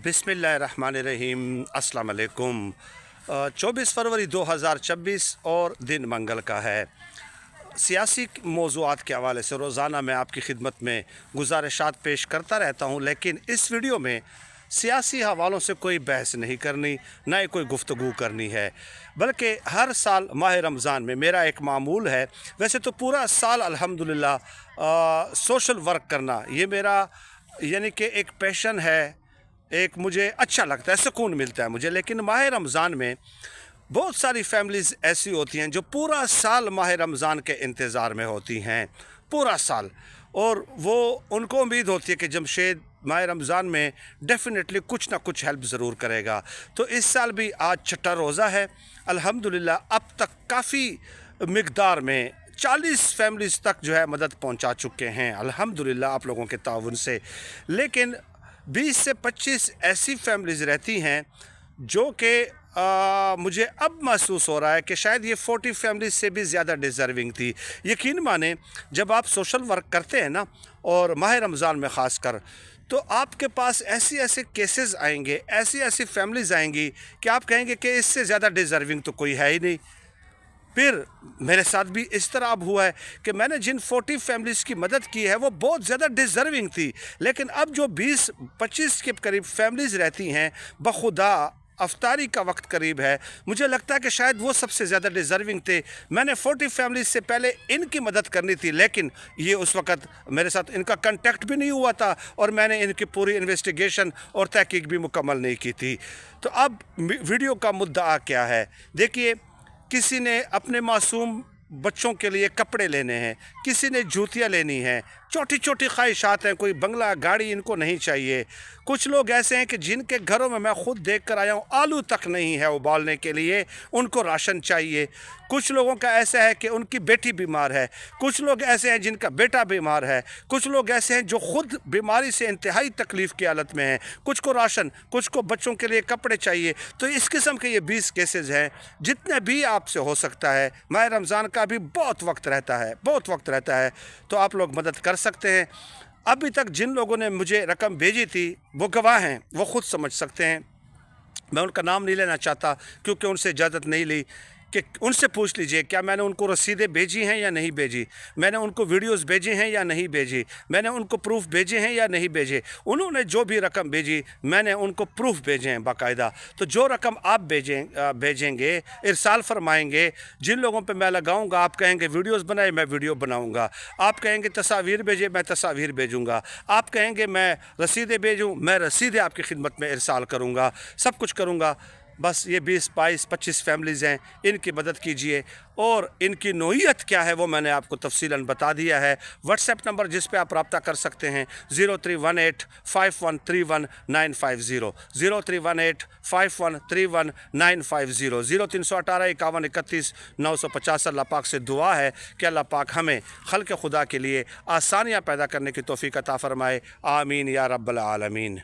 बिस्मिल्लाहिर्रहमानिर्रहीम। अस्सलाम वालेकुम। 24 फरवरी 2026 और दिन मंगल का है। सियासी मौज़ूआत के हवाले से रोज़ाना मैं आपकी खिदमत में गुजारिशात पेश करता रहता हूँ, लेकिन इस वीडियो में सियासी हवालों से कोई बहस नहीं करनी, ना ही कोई गुफ्तगू करनी है, बल्कि हर साल माह रमज़ान में मेरा एक मामूल है। वैसे तो पूरा साल अल्हम्दुलिल्लाह सोशल वर्क करना ये मेरा यानी कि एक पैशन है, एक मुझे अच्छा लगता है, सुकून मिलता है मुझे। लेकिन माह रमज़ान में बहुत सारी फैमिलीज़ ऐसी होती हैं जो पूरा साल माह रमज़ान के इंतज़ार में होती हैं, पूरा साल, और वो उनको उम्मीद होती है कि जमशेद माह रमज़ान में डेफ़िनेटली कुछ ना कुछ हेल्प ज़रूर करेगा। तो इस साल भी आज छठा रोज़ा है। अल्हम्दुलिल्लाह अब तक काफ़ी मिक़दार में 40 फैमिलीज़ तक जो है मदद पहुंचा चुके हैं अल्हम्दुलिल्लाह आप लोगों के ताउन से। लेकिन 20 से 25 ऐसी फैमिलीज़ रहती हैं जो कि मुझे अब महसूस हो रहा है कि शायद ये 40 फैमिलीज़ से भी ज़्यादा डिज़र्विंग थी। यकीन माने, जब आप सोशल वर्क करते हैं ना, और माह रमज़ान में ख़ास कर, तो आपके पास ऐसे ऐसे केसेस आएंगे, ऐसी ऐसी फैमिलीज़ आएंगी कि आप कहेंगे कि इससे ज़्यादा डिज़र्विंग तो कोई है ही नहीं। फिर मेरे साथ भी इस तरह अब हुआ है कि मैंने जिन 40 फैमिलीज़ की मदद की है वो बहुत ज़्यादा डिज़र्विंग थी, लेकिन अब जो 20-25 के करीब फैमिलीज़ रहती हैं, बखुदा अफ्तारी का वक्त करीब है, मुझे लगता है कि शायद वो सबसे ज़्यादा डिज़र्विंग थे। मैंने 40 फैमिलीज़ से पहले इनकी मदद करनी थी, लेकिन ये उस वक़्त मेरे साथ इनका कांटेक्ट भी नहीं हुआ था और मैंने इनकी पूरी इन्वेस्टिगेशन और तहकीक भी मुकम्मल नहीं की थी। तो अब वीडियो का मुद्दा क्या है, देखिए, किसी ने अपने मासूम बच्चों के लिए कपड़े लेने हैं, किसी ने जूतियाँ लेनी हैं, छोटी छोटी ख्वाहिशात हैं, कोई बंगला गाड़ी इनको नहीं चाहिए। कुछ लोग ऐसे हैं कि जिनके घरों में मैं ख़ुद देख कर आया हूँ आलू तक नहीं है उबालने के लिए, उनको राशन चाहिए। कुछ लोगों का ऐसा है कि उनकी बेटी बीमार है, कुछ लोग ऐसे हैं जिनका बेटा बीमार है, कुछ लोग ऐसे हैं जो ख़ुद बीमारी से इंतहाई तकलीफ़ की हालत में हैं, कुछ को राशन, कुछ को बच्चों के लिए कपड़े चाहिए। तो इस किस्म के ये 20 केसेस हैं। जितने भी आपसे हो सकता है, माह रमज़ान का भी बहुत वक्त रहता है, बहुत वक्त रहता है, तो आप लोग मदद कर सकते हैं। अभी तक जिन लोगों ने मुझे रकम भेजी थी वो गवाह हैं, वो ख़ुद समझ सकते हैं। मैं उनका नाम नहीं लेना चाहता क्योंकि उनसे इजाज़त नहीं ली, कि उनसे पूछ लीजिए क्या मैंने उनको रसीदें भेजी हैं या नहीं भेजी, मैंने उनको वीडियोस भेजे हैं या नहीं भेजी, मैंने उनको प्रूफ भेजे हैं या नहीं भेजे। उन्होंने जो भी रकम भेजी मैंने उनको प्रूफ भेजे हैं बाकायदा। तो जो रकम आप भेजेंगे, इरसाल फरमाएंगे, जिन लोगों पे मैं लगाऊंगा, आप कहेंगे वीडियोस बनाए, मैं वीडियो बनाऊंगा। आप कहेंगे तस्वीर भेजे, मैं तस्वीर भेजूँगा। आप कहेंगे मैं रसीदें भेजूँ, मैं रसीदें आपकी खिदमत में इरसाल करूँगा, सब कुछ करूँगा। बस ये 20-22-25 फैमिलीज़ हैं, इनकी मदद कीजिए। और इनकी नोयत क्या है वो मैंने आपको तफसीलन बता दिया है। व्हाट्सएप नंबर जिस पे आप रब्ता कर सकते हैं 03185131 03185131 0318 51 31 950। अल्लाह पाक से दुआ है कि अल्लाह पाक हमें खल्क़ खुदा के लिए आसानियाँ पैदा करने की तौफ़ीक़ अता फ़रमाए। आमीन या रब्बल आलमीन।